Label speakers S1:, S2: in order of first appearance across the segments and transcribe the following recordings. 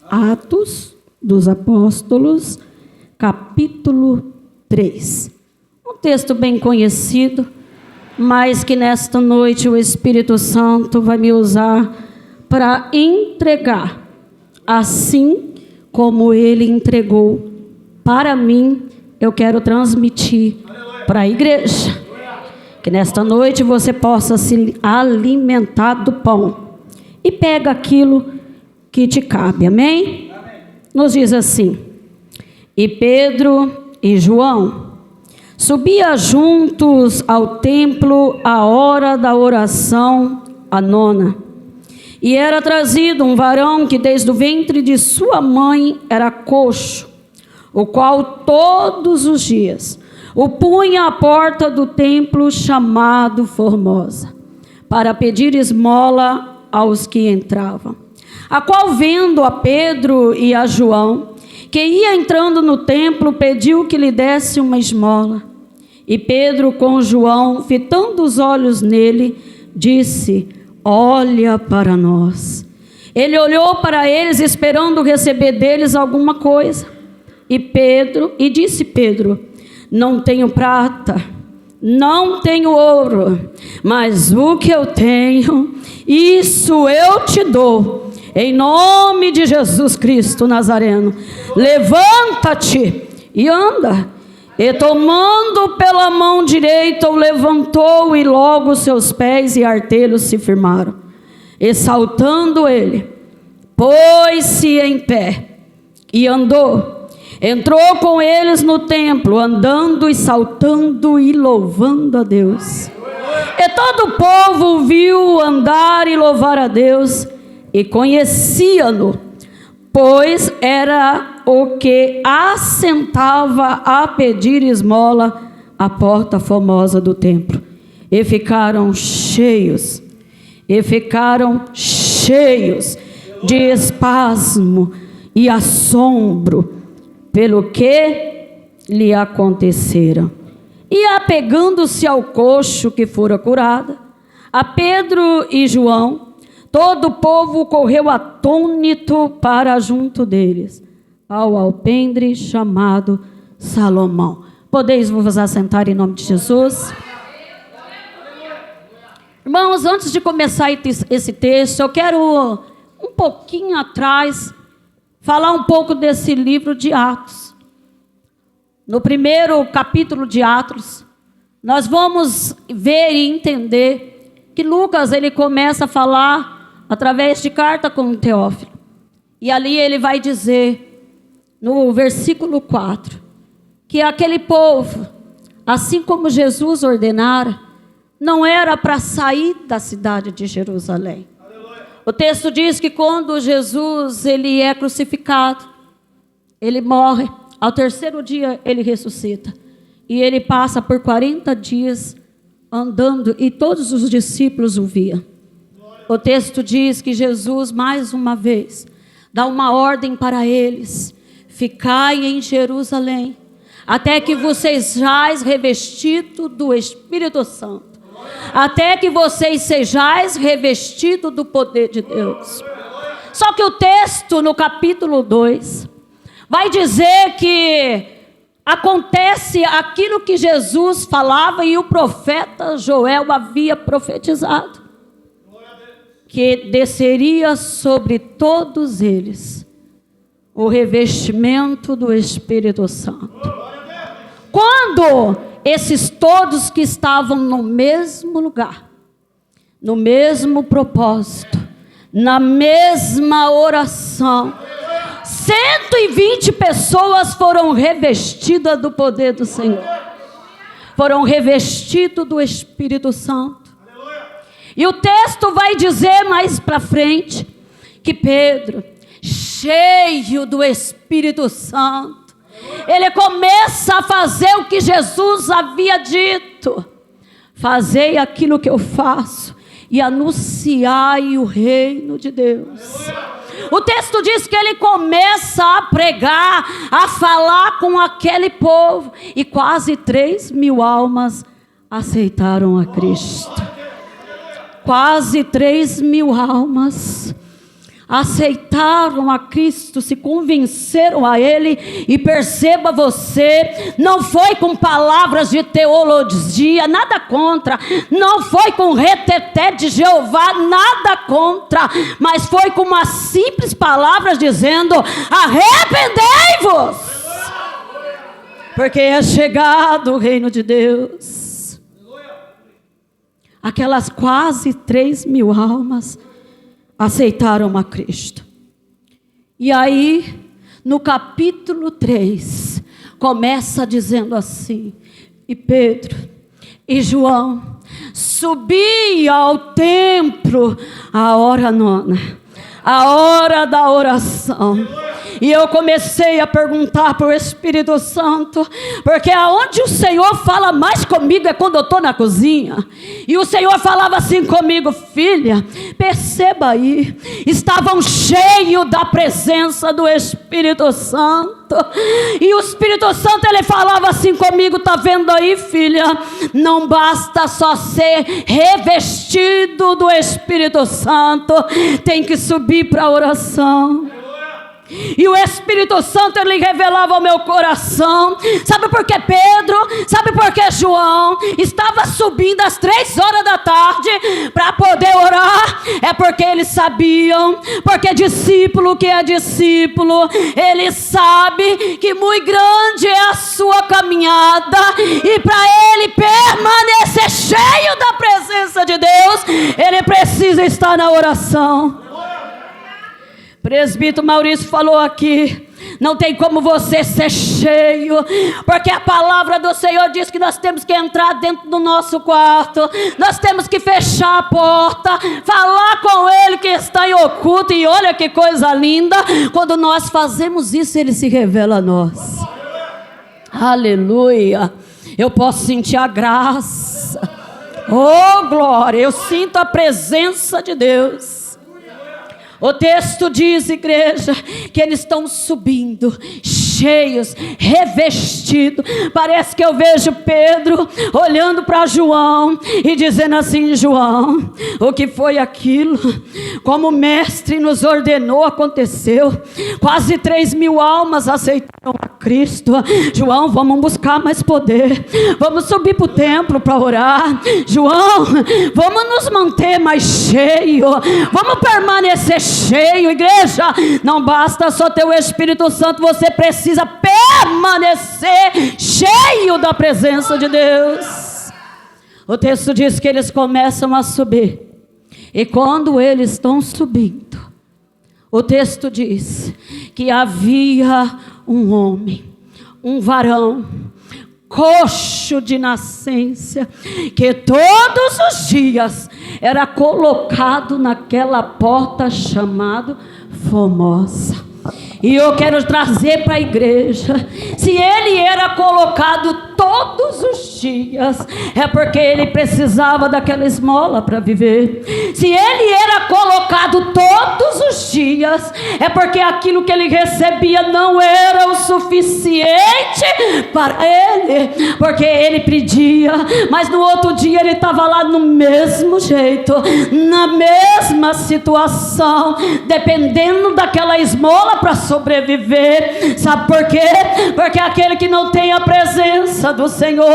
S1: Atos dos Apóstolos, capítulo 3. Um texto bem conhecido, mas que nesta noite o Espírito Santo vai me usar para entregar, assim como Ele entregou para mim, eu quero transmitir para a igreja. Que nesta noite você possa se alimentar do pão e pega aquilo que te cabe, amém? Nos diz assim: e Pedro e João subia juntos ao templo à hora da oração, a nona. E era trazido um varão que desde o ventre de sua mãe era coxo, o qual todos os dias o punha à porta do templo chamado Formosa, para pedir esmola aos que entravam. A qual, vendo a Pedro e a João, que ia entrando no templo, pediu que lhe desse uma esmola. E Pedro, com João, fitando os olhos nele, disse: olha para nós. Ele olhou para eles, esperando receber deles alguma coisa. E disse Pedro: não tenho prata, não tenho ouro, mas o que eu tenho, isso eu te dou. Em nome de Jesus Cristo Nazareno, levanta-te e anda. E tomando pela mão direita, o levantou, e logo seus pés e artelhos se firmaram. E saltando ele, pôs-se em pé e andou. Entrou com eles no templo, andando e saltando e louvando a Deus. E todo o povo viu andar e louvar a Deus, e conhecia-no, pois era o que assentava a pedir esmola à porta formosa do templo. E ficaram cheios de espasmo e assombro pelo que lhe acontecera. E apegando-se ao coxo que fora curado, a Pedro e João, todo o povo correu atônito para junto deles, ao alpendre chamado Salomão. Podeis vos assentar em nome de Jesus? Irmãos, antes de começar esse texto, eu quero um pouquinho atrás falar um pouco desse livro de Atos. No primeiro capítulo de Atos, nós vamos ver e entender que Lucas, ele começa a falar através de carta com Teófilo. E ali ele vai dizer, no versículo 4, que aquele povo, assim como Jesus ordenara, não era para sair da cidade de Jerusalém. O texto diz que quando Jesus ele é crucificado, ele morre, ao terceiro dia ele ressuscita. E ele passa por 40 dias andando, e todos os discípulos o viam. O texto diz que Jesus, mais uma vez, dá uma ordem para eles: ficai em Jerusalém, até que vocês sejais revestidos do Espírito Santo. Até que vocês sejais revestidos do poder de Deus. Só que o texto no capítulo 2 vai dizer que acontece aquilo que Jesus falava e o profeta Joel havia profetizado, que desceria sobre todos eles o revestimento do Espírito Santo. Quando esses todos que estavam no mesmo lugar, no mesmo propósito, na mesma oração, 120 pessoas foram revestidas do poder do Senhor, foram revestidos do Espírito Santo. E o texto vai dizer mais para frente que Pedro, cheio do Espírito Santo, ele começa a fazer o que Jesus havia dito: fazei aquilo que eu faço e anunciai o reino de Deus. O texto diz que ele começa a pregar, a falar com aquele povo, e quase 3.000 almas aceitaram a Cristo. Quase 3.000 almas aceitaram a Cristo, se convenceram a Ele, e perceba você, não foi com palavras de teologia, nada contra, não foi com reteté de Jeová, nada contra, mas foi com umas simples palavras dizendo: arrependei-vos, porque é chegado o reino de Deus. Aquelas quase 3.000 almas aceitaram a Cristo. E aí, no capítulo 3, começa dizendo assim: e Pedro e João subiam ao templo à hora 9, a hora da oração. E eu comecei a perguntar para o Espírito Santo, porque aonde o Senhor fala mais comigo é quando eu estou na cozinha. E o Senhor falava assim comigo: filha, perceba aí, estavam cheios da presença do Espírito Santo. E o Espírito Santo, ele falava assim comigo: tá vendo aí, filha, não basta só ser revestido do Espírito Santo, tem que subir para a oração. E o Espírito Santo, ele revelava ao meu coração. Sabe por que Pedro, sabe por que João estava subindo às 3 horas da tarde para poder orar? É porque eles sabiam, porque discípulo que é discípulo, ele sabe que muito grande é a sua caminhada, e para ele permanecer cheio da presença de Deus, ele precisa estar na oração. Presbítero Maurício falou aqui: não tem como você ser cheio, porque a palavra do Senhor diz que nós temos que entrar dentro do nosso quarto, nós temos que fechar a porta, falar com Ele que está em oculto. E olha que coisa linda, quando nós fazemos isso, Ele se revela a nós. Aleluia. Eu posso sentir a graça, oh glória, eu sinto a presença de Deus. O texto diz, igreja, que eles estão subindo, cheios, revestidos. Parece que eu vejo Pedro olhando para João e dizendo assim: João, o que foi aquilo? Como o mestre nos ordenou, aconteceu. Quase 3.000 almas aceitaram a Cristo. João, vamos buscar mais poder, vamos subir para o templo para orar. João, vamos nos manter mais cheios, vamos permanecer cheio. Igreja, não basta só ter o Espírito Santo, você precisa permanecer cheio da presença de Deus. O texto diz que eles começam a subir, e quando eles estão subindo, o texto diz que havia um homem, um varão, coxo de nascença, que todos os dias era colocado naquela porta chamada Formosa. E eu quero trazer para a igreja: se ele era colocado todos os dias, é porque ele precisava daquela esmola para viver. Se ele era colocado todos os dias, é porque aquilo que ele recebia não era o suficiente para ele, porque ele pedia, mas no outro dia ele estava lá no mesmo jeito, na mesma situação, dependendo daquela esmola para sobreviver. Sabe por quê? Porque aquele que não tem a presença do Senhor,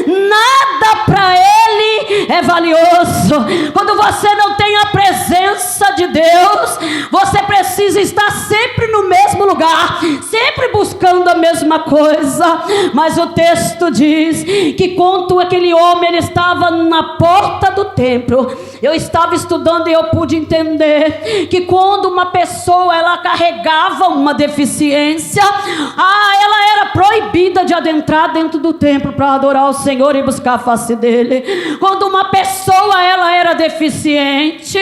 S1: nada para ele é valioso. Quando você não tem a presença de Deus, você precisa estar sempre no mesmo lugar, sempre buscando a mesma coisa. Mas o texto diz que quando aquele homem ele estava na porta do templo, eu estava estudando e eu pude entender que quando uma pessoa ela carregava uma deficiência, ela era proibida de adentrar dentro do templo para adorar o Senhor e buscar a face dele. Quando uma pessoa ela era deficiente,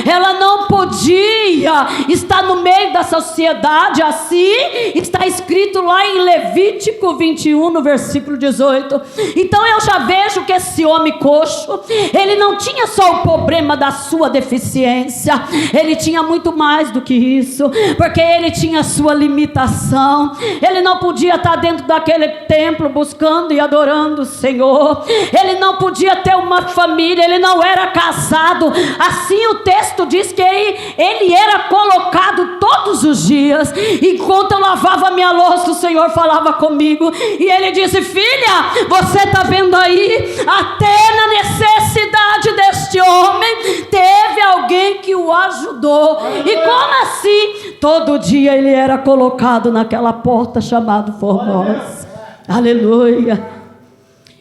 S1: ela não podia estar no meio da sociedade. Assim está escrito lá em Levítico 21, no versículo 18. Então eu já vejo que esse homem coxo, ele não tinha só o problema da sua deficiência, ele tinha muito mais do que isso, porque ele tinha sua limitação. Ele não podia estar dentro daquele templo buscando e adorando o Senhor, ele não podia ter uma família, ele não era casado. Assim o texto diz que ele era colocado todos os dias. Enquanto eu lavava minha louça, o Senhor falava comigo e ele disse: filha, você está vendo aí, até na necessidade deste homem teve alguém que o ajudou. E como assim? Todo dia ele era colocado naquela porta chamada Formosa. Aleluia.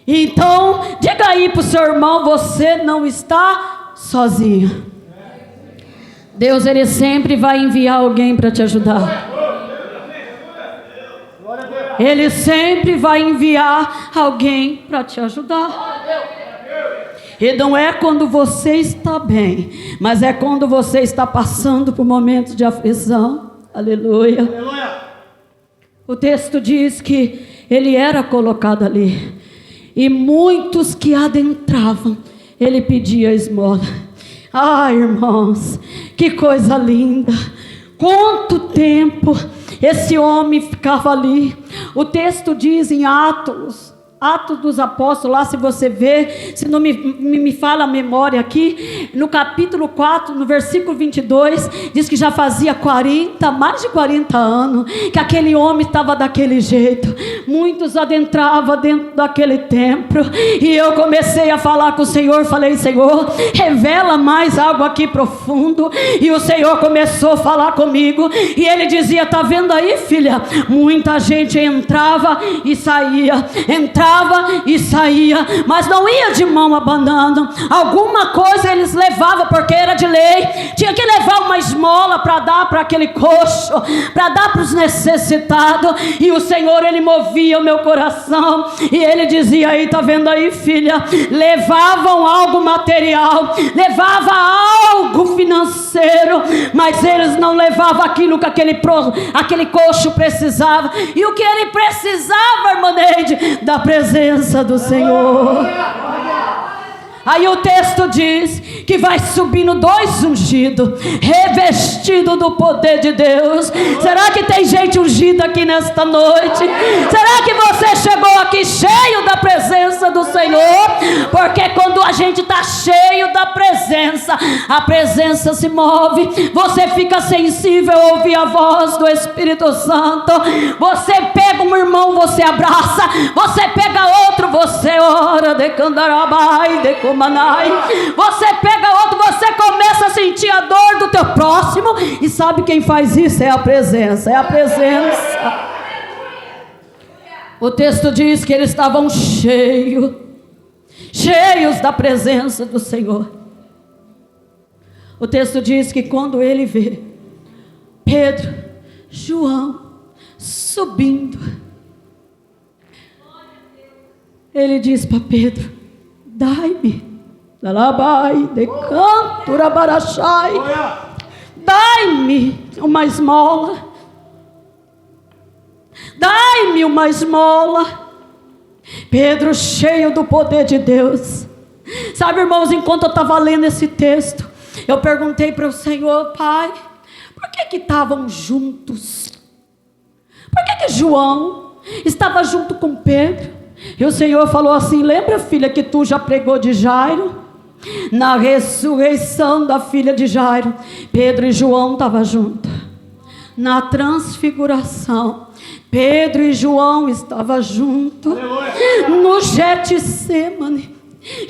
S1: Então, diga aí para o seu irmão: você não está sozinho. Deus, ele sempre vai enviar alguém para te ajudar. Ele sempre vai enviar alguém para te ajudar. E não é quando você está bem, mas é quando você está passando por momentos de aflição. Aleluia. Aleluia. O texto diz que ele era colocado ali, e muitos que adentravam, ele pedia esmola. Ah, irmãos, que coisa linda! Quanto tempo esse homem ficava ali. O texto diz em Atos dos Apóstolos, lá se você ver, se não me fala a memória aqui, no capítulo 4, no versículo 22, diz que já fazia mais de 40 anos, que aquele homem estava daquele jeito. Muitos adentravam dentro daquele templo, e eu comecei a falar com o Senhor, falei: Senhor, revela mais algo aqui profundo. E o Senhor começou a falar comigo, e ele dizia: está vendo aí, filha, muita gente entrava e saía, e saía, mas não ia de mão abanando. Alguma coisa eles levavam, porque era de lei, tinha que levar uma esmola para dar para aquele coxo, para dar para os necessitados. E o Senhor, ele movia o meu coração, e ele dizia: aí, tá vendo aí, filha, levavam algo material, levava algo financeiro, mas eles não levavam aquilo que aquele coxo precisava. E o que ele precisava, irmã Neide? Da presença do Senhor. Aí o texto diz que vai subindo 2 ungidos, revestidos do poder de Deus. Será que tem gente ungida aqui nesta noite? Será que você chegou aqui cheio da presença do Senhor? Porque quando a gente está cheio da presença, a presença se move. Você fica sensível a ouvir a voz do Espírito Santo. Você pega um irmão, você abraça. Você pega outro, você ora. De candarabai, de comanai. Você pega outro, você começa a sentir a dor do teu próximo. E sabe quem faz isso? É a presença. É a presença. O texto diz que eles estavam cheios da presença do Senhor. O texto diz que quando ele vê Pedro, João subindo, ele diz para Pedro: dai-me, dai-me uma esmola, dai-me uma esmola. Pedro, cheio do poder de Deus. Sabe, irmãos, enquanto eu estava lendo esse texto, eu perguntei para o Senhor: Pai, por que estavam juntos? Por que João estava junto com Pedro? E o Senhor falou assim: lembra, filha, que tu já pregou de Jairo? Na ressurreição da filha de Jairo, Pedro e João estavam juntos. Na transfiguração, Pedro e João estavam juntos. No Getsemane,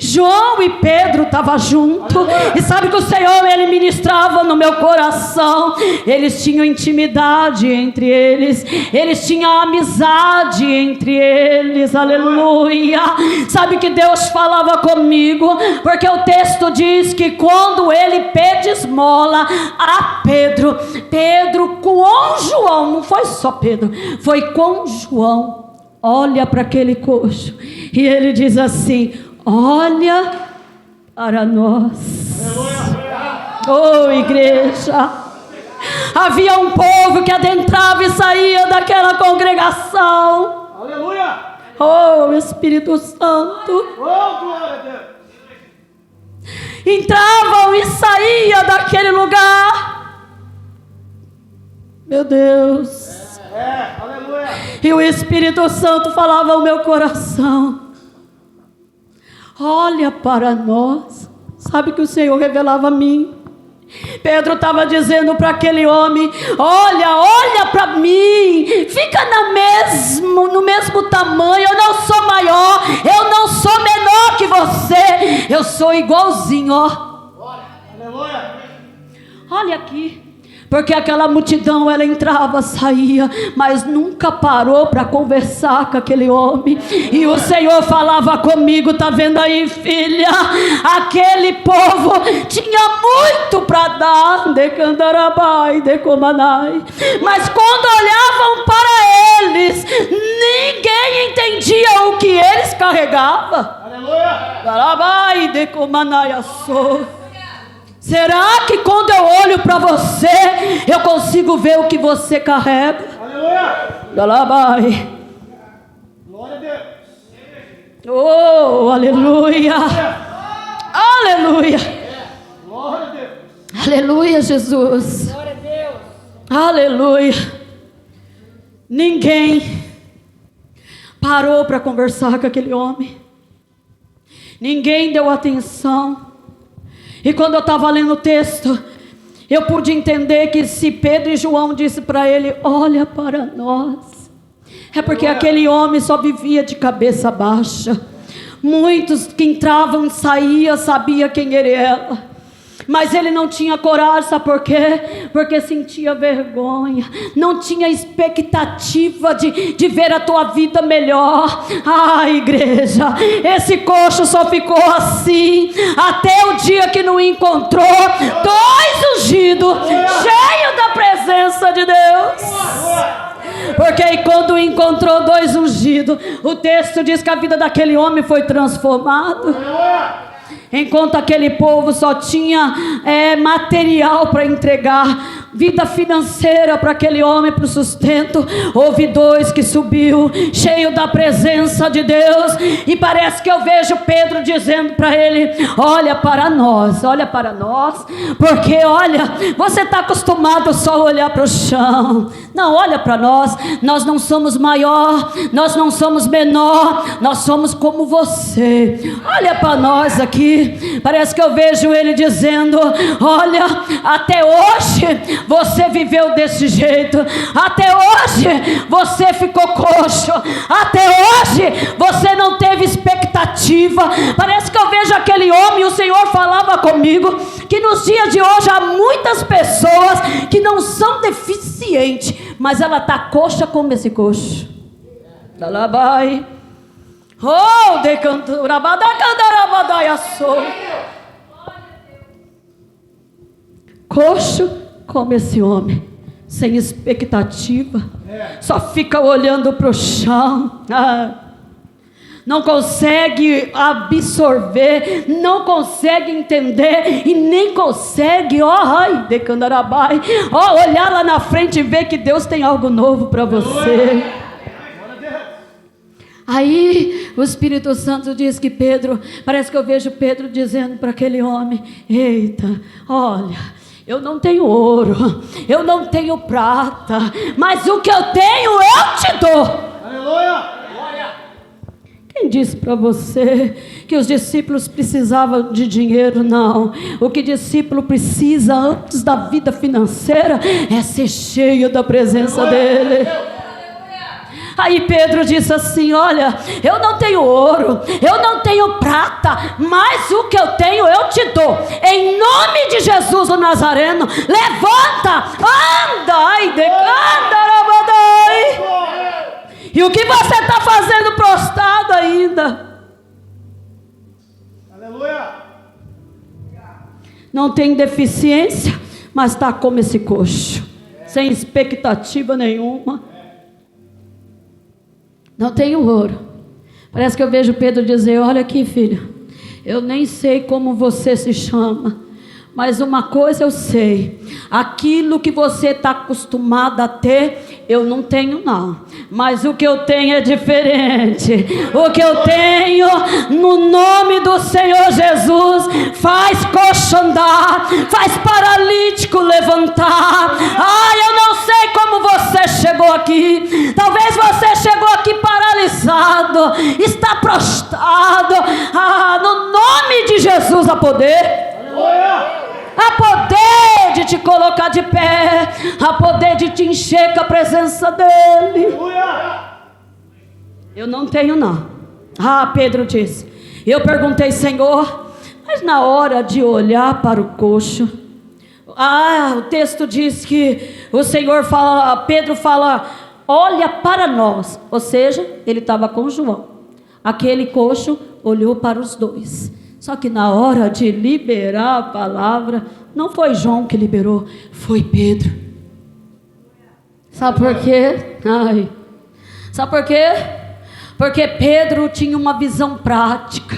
S1: João e Pedro estavam juntos. E sabe que o Senhor, ele ministrava no meu coração. Eles tinham intimidade entre eles, eles tinham amizade entre eles. Aleluia. Sabe que Deus falava comigo, porque o texto diz que quando ele pede esmola a Pedro com João, não foi só Pedro, foi com João, olha para aquele coxo e ele diz assim: olha para nós. Oh, igreja, havia um povo que adentrava e saía daquela congregação.
S2: Aleluia.
S1: Oh, Espírito Santo.
S2: Oh, glória a Deus.
S1: Entravam e saía daquele lugar. Meu Deus.
S2: Aleluia.
S1: E o Espírito Santo falava ao meu coração: olha para nós. Sabe que o Senhor revelava a mim? Pedro estava dizendo para aquele homem: olha para mim, fica no mesmo tamanho, eu não sou maior, eu não sou menor que você, eu sou igualzinho, olha aqui. Porque aquela multidão, ela entrava, saía, mas nunca parou para conversar com aquele homem. E o Senhor falava comigo: tá vendo aí, filha? Aquele povo tinha muito para dar, decandarabai, decomanai. Mas quando olhavam para eles, ninguém entendia o que eles carregavam. Aleluia! Decomanai assou. Será que quando eu olho para você, eu consigo ver o que você carrega? Aleluia! Glória a Deus! Oh, aleluia! Aleluia! Glória a Deus! Aleluia, Jesus! Glória a Deus! Aleluia! Ninguém parou para conversar com aquele homem. Ninguém deu atenção. E quando eu estava lendo o texto, eu pude entender que se Pedro e João disse para ele: olha para nós, é porque aquele homem só vivia de cabeça baixa. Muitos que entravam e saíam sabiam quem era ela, mas ele não tinha coragem. Sabe por quê? Porque sentia vergonha, não tinha expectativa de ver a tua vida melhor. Igreja, esse coxo só ficou assim até o dia que não encontrou 2 ungidos cheios da presença de Deus. Porque quando encontrou 2 ungidos, o texto diz que a vida daquele homem foi transformada. Enquanto aquele povo só tinha material para entregar, vida financeira para aquele homem, para o sustento, houve 2 que subiu, cheio da presença de Deus. E parece que eu vejo Pedro dizendo para ele: olha para nós, porque olha, você está acostumado só a olhar para o chão. Não, olha para nós, nós não somos maior, nós não somos menor, nós somos como você. Olha para nós aqui. Parece que eu vejo ele dizendo: olha, até hoje você viveu desse jeito, até hoje você ficou coxo, até hoje você não teve expectativa. Parece que eu vejo aquele homem, e o Senhor falava comigo que nos dias de hoje há muitas pessoas que não são deficientes, mas ela está coxa como esse coxo. Dalabai. Oh, coxo como esse homem, sem expectativa, só fica olhando para o chão, não consegue absorver, não consegue entender e nem consegue olhar lá na frente e ver que Deus tem algo novo para você. Aí o Espírito Santo diz que Pedro, parece que eu vejo Pedro dizendo para aquele homem: eita, olha, eu não tenho ouro, eu não tenho prata, mas o que eu tenho eu te dou. Aleluia! Quem disse para você que os discípulos precisavam de dinheiro? Não. O que discípulo precisa antes da vida financeira é ser cheio da presença dele. Aí Pedro disse assim: olha, eu não tenho ouro, eu não tenho prata, mas o que eu tenho eu te dou. Em nome de Jesus o Nazareno, levanta, anda, e o que você está fazendo prostrado ainda? Aleluia! Não tem deficiência, mas está como esse coxo, sem expectativa nenhuma. Não tenho ouro. Parece que eu vejo Pedro dizer: olha aqui, filha, eu nem sei como você se chama, mas uma coisa eu sei, aquilo que você está acostumado a ter, eu não tenho não, mas o que eu tenho é diferente. O que eu tenho, no nome do Senhor Jesus, faz coxo andar, faz paralítico levantar. Eu não sei como você você chegou aqui. Talvez você chegou aqui paralisado, está prostrado. No nome de Jesus há poder. Há poder de te colocar de pé. Há poder de te encher com a presença dele. Eu não tenho não. Pedro disse. Eu perguntei, Senhor, mas na hora de olhar para o coxo, o texto diz que o Senhor fala, Pedro fala, olha para nós. Ou seja, ele estava com João. Aquele coxo olhou para os dois. Só que na hora de liberar a palavra, não foi João que liberou, foi Pedro. Sabe por quê? Sabe por quê? Porque Pedro tinha uma visão prática.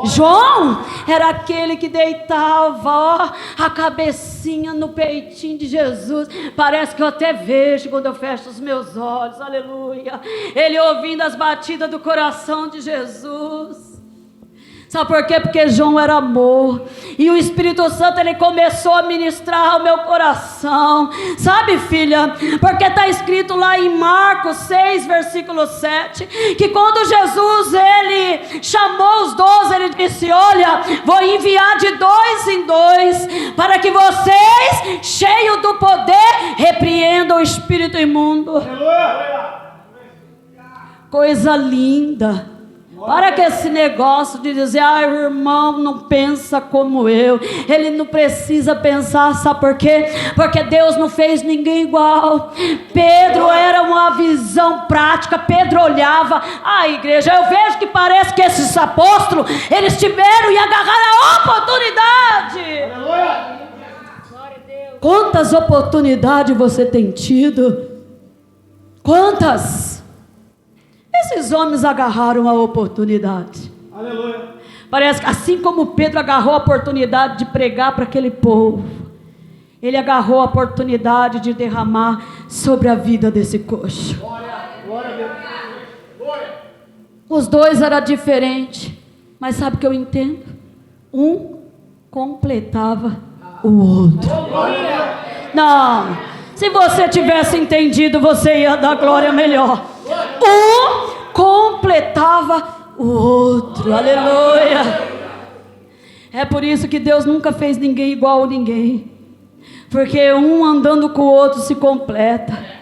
S1: João era aquele que deitava a cabecinha no peitinho de Jesus. Parece que eu até vejo quando eu fecho os meus olhos. Aleluia. Ele ouvindo as batidas do coração de Jesus. Sabe por quê? Porque João era amor. E o Espírito Santo, ele começou a ministrar ao meu coração. Sabe, filha? Porque está escrito lá em Marcos 6, versículo 7, que quando Jesus, ele chamou os 12, ele disse, olha, vou enviar de 2 em 2, para que vocês, cheios do poder, repreendam o espírito imundo. Coisa linda. Para que esse negócio de dizer, o irmão não pensa como eu. Ele não precisa pensar, sabe por quê? Porque Deus não fez ninguém igual. Pedro era uma visão prática. Pedro olhava, igreja, eu vejo que parece que esses apóstolos, eles tiveram e agarraram a oportunidade. Quantas oportunidades você tem tido? Quantas? Esses homens agarraram a oportunidade. Aleluia. Parece que assim como Pedro agarrou a oportunidade de pregar para aquele povo, ele agarrou a oportunidade de derramar sobre a vida desse coxo. Glória a Deus. Glória. Os dois eram diferentes, mas sabe o que eu entendo? Um completava o outro. Não, se você tivesse entendido, você ia dar glória melhor. Um completava o outro. Aleluia. É por isso que Deus nunca fez ninguém igual a ninguém, porque um andando com o outro se completa.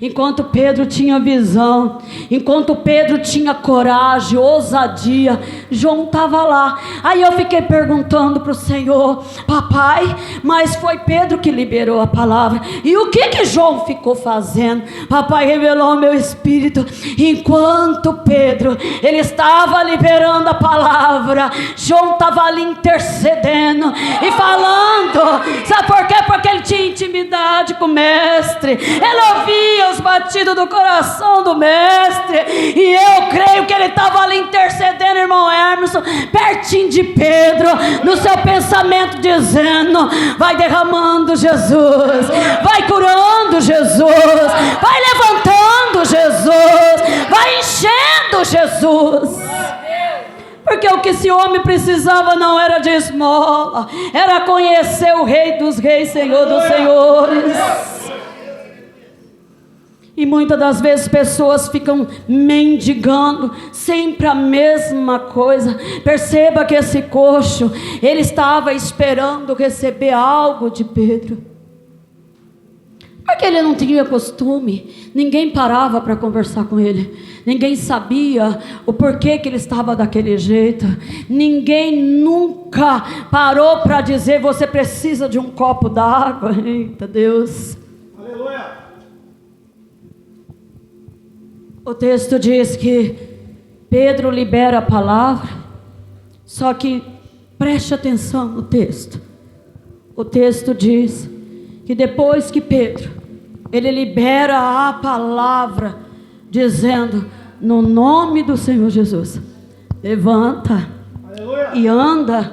S1: Enquanto Pedro tinha visão, enquanto Pedro tinha coragem, ousadia, João estava lá. Aí eu fiquei perguntando para o Senhor, papai, mas foi Pedro que liberou a palavra, e o que João ficou fazendo? Papai revelou ao meu espírito, enquanto Pedro, ele estava liberando a palavra, João estava ali intercedendo e falando. Sabe por quê? Porque ele tinha intimidade com o mestre, ele ouvia os batidos do coração do mestre, e eu creio que ele estava ali intercedendo, irmão Emerson, pertinho de Pedro, no seu pensamento, dizendo, vai derramando Jesus, vai curando Jesus, vai levantando Jesus, vai enchendo Jesus. Porque o que esse homem precisava não era de esmola, era conhecer o Rei dos Reis, Senhor dos Senhores. E muitas das vezes pessoas ficam mendigando sempre a mesma coisa. Perceba que esse coxo, ele estava esperando receber algo de Pedro, porque ele não tinha costume. Ninguém parava para conversar com ele, ninguém sabia o porquê que ele estava daquele jeito, ninguém nunca parou para dizer, você precisa de um copo d'água. Eita Deus. Aleluia. O texto diz que Pedro libera a palavra, só que preste atenção no texto. O texto diz que depois que Pedro, ele libera a palavra, dizendo, no nome do Senhor Jesus, levanta. Aleluia. E anda.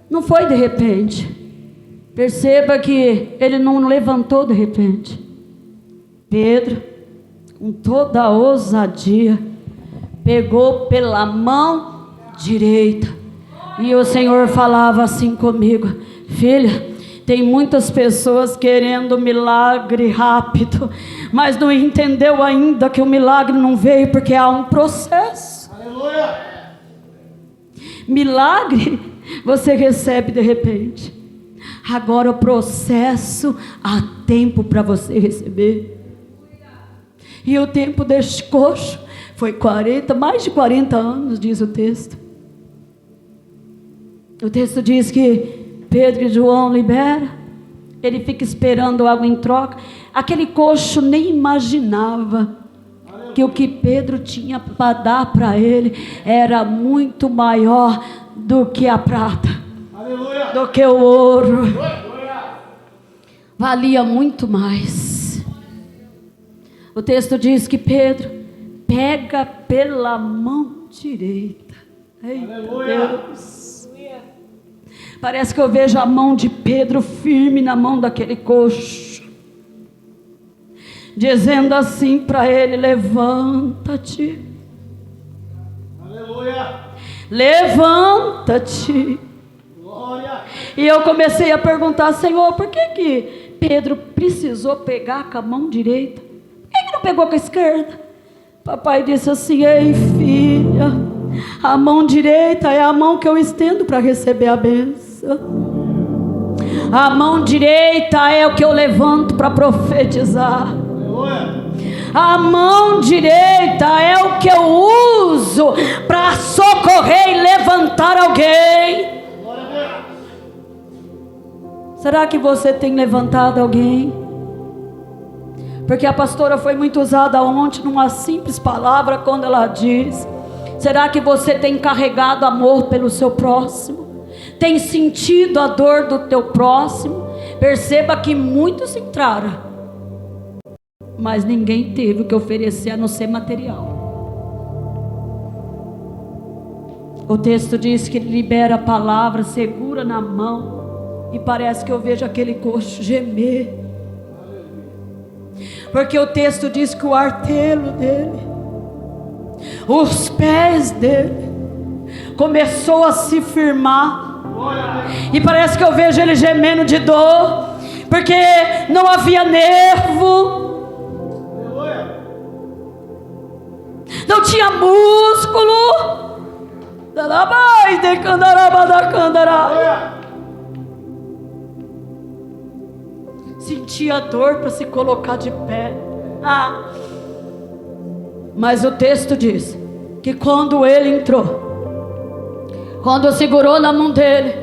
S1: Não foi de repente. Perceba que ele não levantou de repente. Pedro, com toda a ousadia, pegou pela mão direita, e o Senhor falava assim comigo, filha, Tem muitas pessoas querendo milagre rápido, mas não entendeu ainda que o milagre não veio porque há um processo.
S2: Aleluia!
S1: Milagre você recebe de repente. Agora o processo, há tempo para você receber. E o tempo deste coxo foi mais de 40 anos, diz o texto. O texto diz que Pedro e João libera, ele fica esperando algo em troca. Aquele coxo nem imaginava que o que Pedro tinha para dar para ele era muito maior do que a prata,
S2: Aleluia!
S1: do que o ouro, valia muito mais. O texto diz que Pedro pega pela mão direita. Eita Deus! Parece que eu vejo a mão de Pedro firme na mão daquele coxo, dizendo assim para ele: levanta-te.
S2: Aleluia!
S1: Levanta-te.
S2: Glória!
S1: E eu comecei a perguntar: Senhor, por que Pedro precisou pegar com a mão direita? Por que não pegou com a esquerda? Papai disse assim: ei filha, a mão direita é a mão que eu estendo para receber a bênção. A mão direita é o que eu levanto para profetizar.
S2: Aleluia!
S1: A mão direita é o que eu uso para socorrer e levantar alguém.
S2: Glória a Deus!
S1: Será que você tem levantado alguém? Porque a pastora foi muito usada ontem numa simples palavra quando ela diz: será que você tem carregado amor pelo seu próximo? Tem sentido a dor do teu próximo? Perceba que muitos entraram, mas ninguém teve o que oferecer a não ser material. O texto diz que ele libera a palavra, segura na mão, e parece que eu vejo aquele coxo gemer. Porque o texto diz que o artelo dele, os pés dele, começou a se firmar. E parece que eu vejo ele gemendo de dor, porque não havia nervo, não tinha músculo. Sentia dor para se colocar de pé. Mas o texto diz que quando ele entrou, quando segurou na mão dele,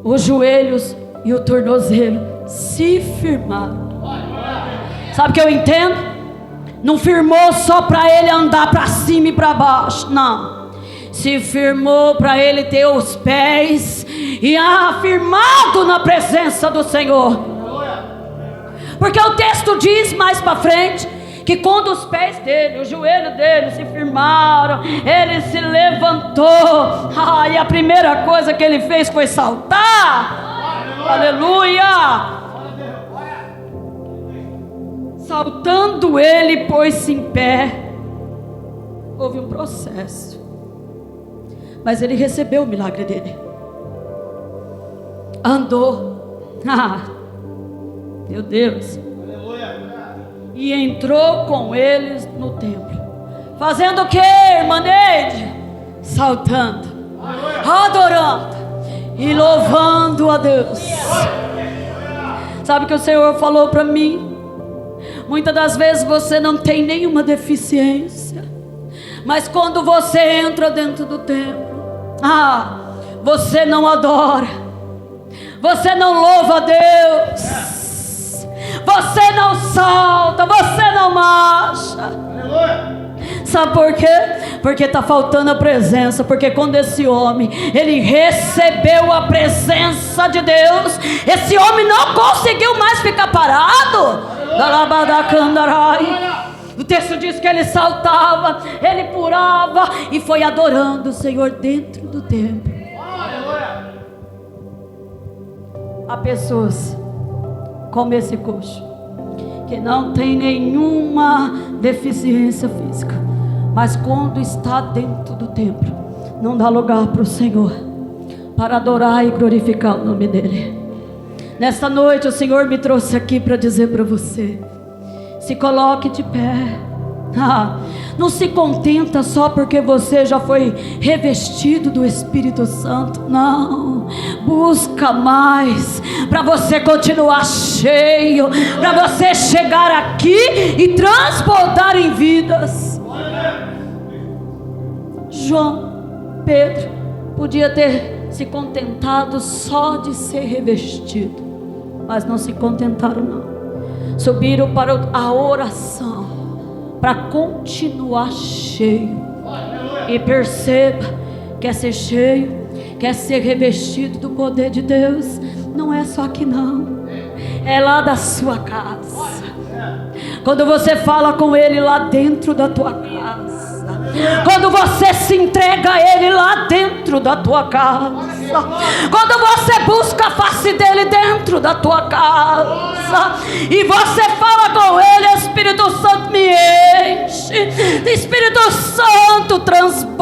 S1: os joelhos e o tornozelo se firmaram. Sabe o que eu entendo? Não firmou só para ele andar para cima e para baixo, não. Se firmou para ele ter os pés e afirmado na presença do Senhor. Porque o texto diz mais para frente que quando os pés dele, o joelho dele se firmaram, ele se levantou. E a primeira coisa que ele fez foi saltar. Aleluia! Saltando, ele pôs-se em pé. Houve um processo, mas ele recebeu o milagre dele. Andou. Meu Deus. E entrou com eles no templo. Fazendo o que, irmã Neide? Saltando, adorando e louvando a Deus. Sabe o que o Senhor falou para mim? Muitas das vezes você não tem nenhuma deficiência, mas quando você entra dentro do templo, você não adora, você não louva a Deus, você não salta, você não marcha. Sabe por quê? Porque está faltando a presença. Porque quando esse homem, ele recebeu a presença de Deus, esse homem não conseguiu mais ficar parado. O texto diz que ele saltava, ele pulava e foi adorando o Senhor dentro do templo. Há pessoas como esse coxo, que não tem nenhuma deficiência física, mas quando está dentro do templo, não dá lugar para o Senhor, para adorar e glorificar o nome dele. Nesta noite o Senhor me trouxe aqui para dizer para você: se coloque de pé. Não se contenta só porque você já foi revestido do Espírito Santo. Não, busca mais, para você continuar cheio, para você chegar aqui e transportar em vidas. João, Pedro podia ter se contentado só de ser revestido, mas não se contentaram não. Subiram para a oração, para continuar cheio. E perceba, quer ser cheio, quer ser revestido do poder de Deus, não é só aqui não, é lá da sua casa. Quando você fala com Ele lá dentro da tua casa, quando você se entrega a Ele lá dentro da tua casa, quando você busca a face dEle dentro da tua casa, e você fala com Ele: Espírito Santo me enche, Espírito Santo transborda,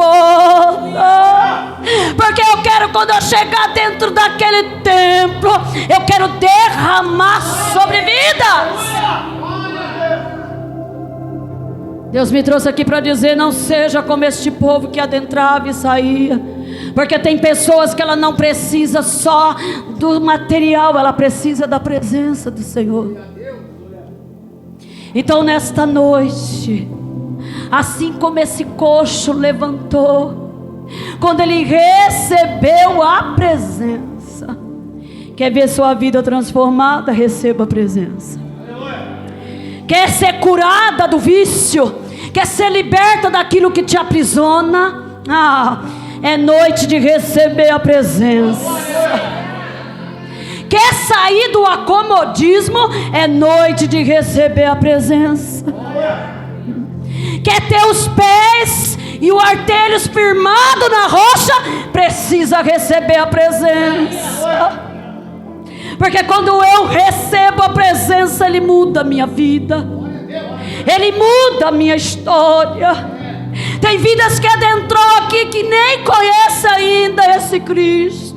S1: porque eu quero, quando eu chegar dentro daquele templo, eu quero derramar sobre vidas. Deus me trouxe aqui para dizer: não seja como este povo que adentrava e saía, porque tem pessoas que ela não precisa só do material, ela precisa da presença do Senhor. Então nesta noite, assim como esse coxo levantou, quando ele recebeu a presença, quer ver sua vida transformada? Receba a presença. Quer ser curada do vício? Quer ser liberta daquilo que te aprisiona? É noite de receber a presença. Quer sair do acomodismo? É noite de receber a presença. Quer ter os pés e os artelhos firmados na rocha? Precisa receber a presença. Porque quando eu recebo a presença, Ele muda a minha vida, Ele muda a minha história. Tem vidas que adentrou aqui que nem conhece ainda esse Cristo,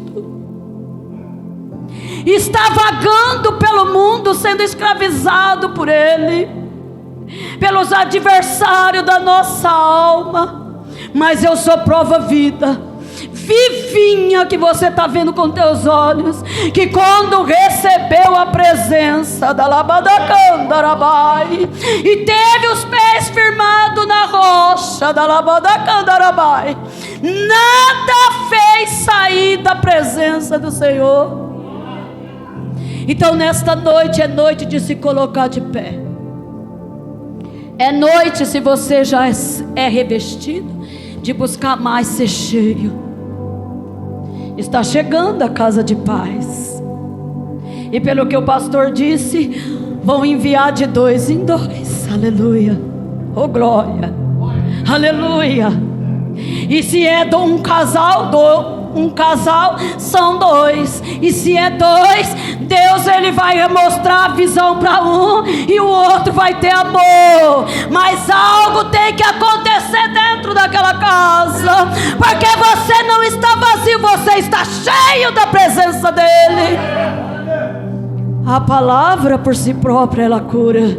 S1: está vagando pelo mundo, sendo escravizado por Ele, pelos adversários da nossa alma. Mas eu sou prova viva, vivinha, que você está vendo com teus olhos, que quando recebeu a presença da Labadacandarabai e teve os pés firmados na rocha da Labadacandarabai, nada fez sair da presença do Senhor. Então nesta noite é noite de se colocar de pé. É noite, se você já é revestido, de buscar mais ser cheio. Está chegando a casa de paz, e pelo que o pastor disse, vão enviar de 2 em 2. Aleluia, oh glória, aleluia. E se é de um casal, são 2. E se é 2, Deus ele vai mostrar a visão para um e o outro vai ter amor. Mas algo tem que acontecer dentro daquela casa, porque você não está vazio, você está cheio da presença dele. A palavra por si própria ela cura,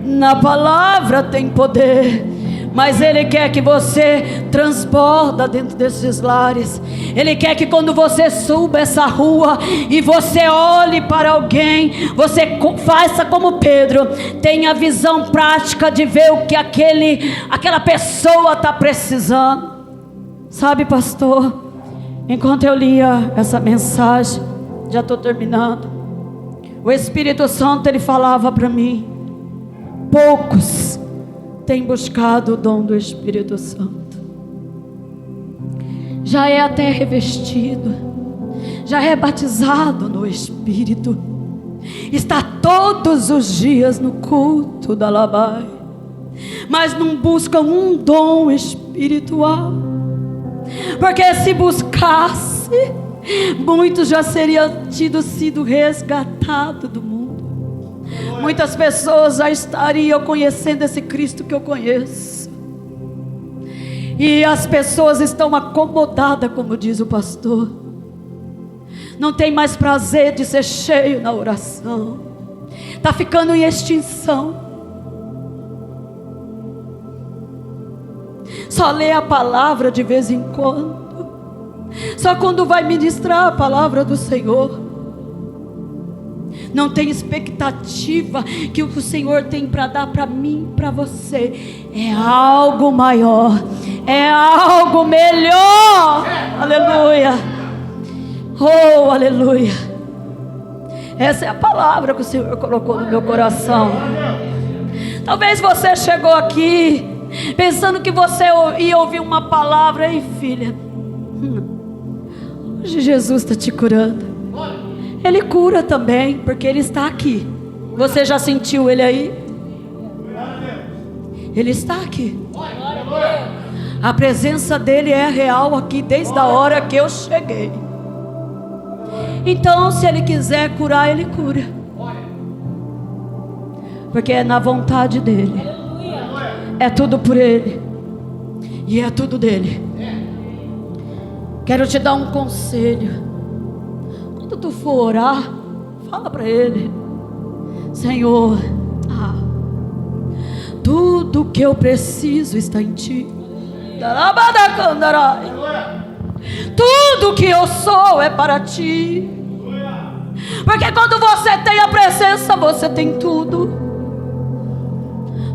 S1: na palavra tem poder. Mas Ele quer que você transborda dentro desses lares. Ele quer que quando você suba essa rua e você olhe para alguém, você faça como Pedro, tenha a visão prática de ver o que aquela pessoa está precisando. Sabe, pastor, enquanto eu lia essa mensagem, já estou terminando, o Espírito Santo ele falava para mim: poucos tem buscado o dom do Espírito Santo. Já é até revestido, já é batizado no Espírito, está todos os dias no culto da Labai, mas não busca um dom espiritual, porque se buscasse, muitos já seriam sido resgatados do mundo. Muitas pessoas já estariam conhecendo esse Cristo que eu conheço. E as pessoas estão acomodadas, como diz o pastor. não tem mais prazer de ser cheio na oração, está ficando em extinção. Só lê a palavra de vez em quando, só quando vai ministrar a palavra do Senhor. Não tem expectativa que o que o Senhor tem para dar para mim, para você. É algo maior, é algo melhor. Aleluia. Oh, aleluia. Essa é a palavra que o Senhor colocou no meu coração. Talvez você chegou aqui pensando que você ia ouvir uma palavra. Ei, filha, hoje Jesus está te curando. Ele cura também, porque Ele está aqui. Você já sentiu Ele aí? Ele está aqui. A presença dEle é real aqui desde a hora que eu cheguei. Então, se Ele quiser curar, Ele cura, porque é na vontade dEle. É tudo por Ele, e é tudo dEle. Quero te dar um conselho. Quando tu for orar, fala para Ele: Senhor, tudo que eu preciso está em Ti. Tudo que eu sou é para Ti. Porque quando você tem a presença, você tem tudo.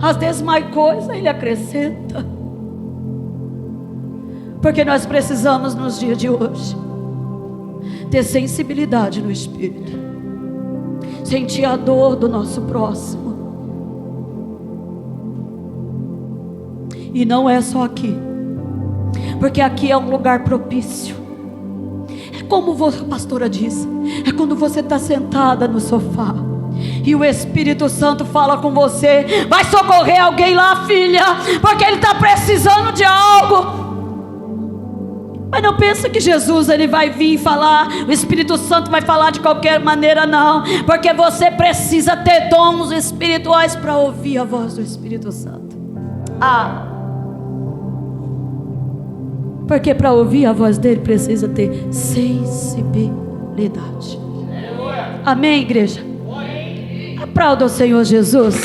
S1: As demais coisas Ele acrescenta. Porque nós precisamos nos dias de hoje ter sensibilidade no Espírito, sentir a dor do nosso próximo. E não é só aqui, porque aqui é um lugar propício. É como a pastora disse, é quando você está sentada no sofá e o Espírito Santo fala com você: vai socorrer alguém lá, filha, porque ele está precisando de algo. Mas não pensa que Jesus Ele vai vir falar, o Espírito Santo vai falar de qualquer maneira, não. Porque você precisa ter dons espirituais para ouvir a voz do Espírito Santo. Porque para ouvir a voz dele precisa ter sensibilidade. Amém, igreja? Aplauda o Senhor Jesus.